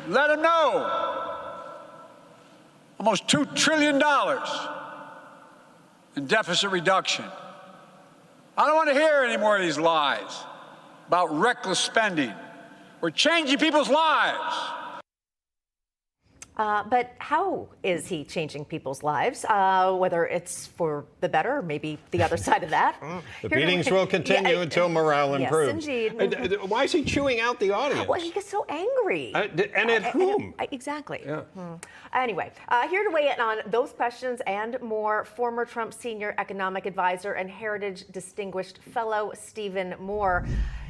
let them know. Almost $2 trillion in deficit reduction. I don't want to hear any more of these lies about reckless spending. We're changing people's lives. But how is he changing people's lives? Whether it's for the better, or maybe the other side of that. The beatings will continue until morale improves. Yes, indeed. Why is he chewing out the audience? Well, he gets so angry. And at whom? Exactly. Yeah. Anyway, here to weigh in on those questions and more, former Trump senior economic advisor and Heritage Distinguished Fellow Stephen Moore.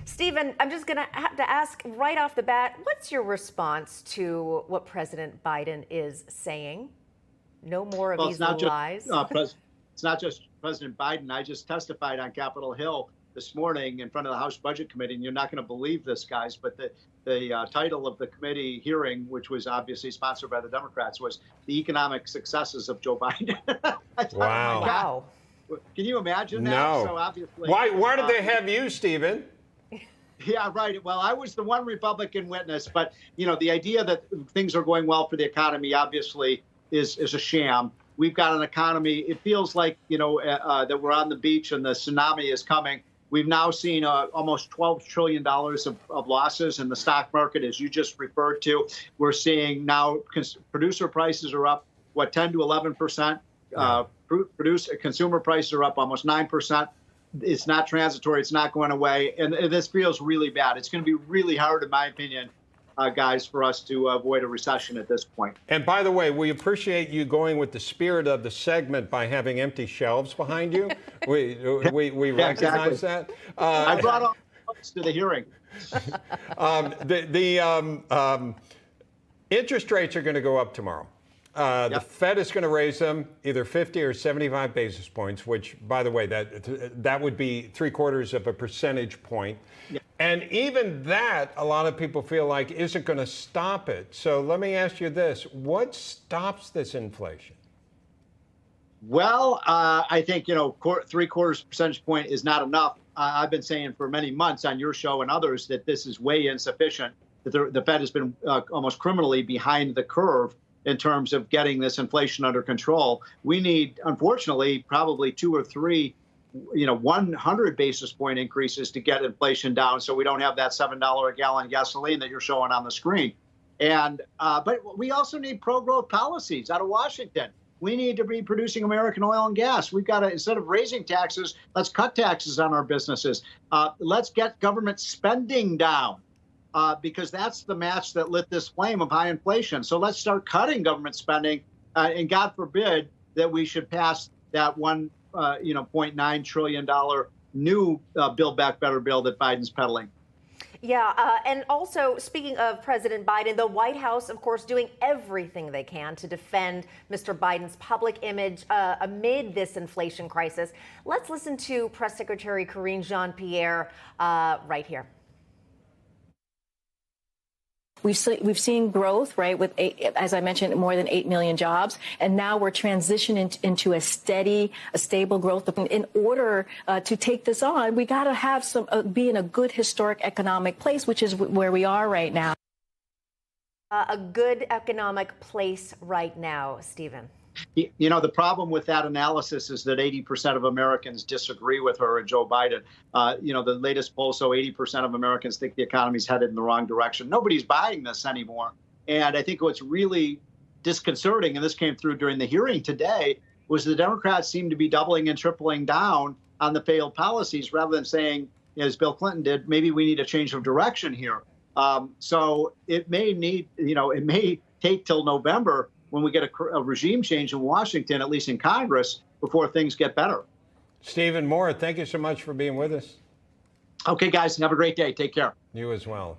Stephen, I'm just going to have to ask right off the bat, what's your response to what President Biden is saying? No more of these lies? It's not just President Biden. I just testified on Capitol Hill this morning in front of the House Budget Committee, and you're not going to believe this, guys, but the title of the committee hearing, which was obviously sponsored by the Democrats, was The Economic Successes of Joe Biden. Wow. Wow. Can you imagine that? No. So obviously, Why did they have you, Stephen? Yeah, right. Well, I was the one Republican witness, but, you know, the idea that things are going well for the economy obviously is a sham. We've got an economy. It feels like, you know, that we're on the beach and the tsunami is coming. We've now seen almost $12 trillion of losses in the stock market, as you just referred to. We're seeing now producer prices are up, 10 to 11%. Consumer prices are up almost 9%. It's not transitory. It's not going away. And this feels really bad. It's going to be really hard, in my opinion, guys, for us to avoid a recession at this point. And by the way, we appreciate you going with the spirit of the segment by having empty shelves behind you. We recognize that. I brought all the books to the hearing. Interest rates are going to go up tomorrow. The Fed is going to raise them either 50 or 75 basis points, which, by the way, that would be 3/4 of a percentage point. Yeah. And even that, a lot of people feel like isn't going to stop it. So let me ask you this. What stops this inflation? Well, I think, you know, 3/4 percentage point is not enough. I've been saying for many months on your show and others that this is way insufficient, that the Fed has been almost criminally behind the curve in terms of getting this inflation under control. We need, unfortunately, probably 2 or 3, 100 basis point increases to get inflation down, so we don't have that $7 a gallon gasoline that you're showing on the screen. And but we also need pro-growth policies out of Washington. We need to be producing American oil and gas. We've got to, instead of raising taxes, let's cut taxes on our businesses. Let's get government spending down. Because that's the match that lit this flame of high inflation. So let's start cutting government spending, and God forbid that we should pass that $1.9 trillion new Build Back Better bill that Biden's peddling. Yeah, and also, speaking of President Biden, the White House, of course, doing everything they can to defend Mr. Biden's public image amid this inflation crisis. Let's listen to Press Secretary Karine Jean-Pierre right here. We've seen growth, right, with, as I mentioned, more than 8 million jobs. And now we're transitioning into a stable growth. In order to take this on, we got to have be in a good historic economic place, which is where we are right now. A good economic place right now, Stephen. You know, the problem with that analysis is that 80% of Americans disagree with her and Joe Biden. The latest poll, so 80% of Americans think the economy's headed in the wrong direction. Nobody's buying this anymore. And I think what's really disconcerting, and this came through during the hearing today, was the Democrats seem to be doubling and tripling down on the failed policies rather than saying, as Bill Clinton did, maybe we need a change of direction here. So it may take till November when we get a regime change in Washington, at least in Congress, before things get better. Stephen Moore, thank you so much for being with us. Okay, guys, have a great day. Take care. You as well.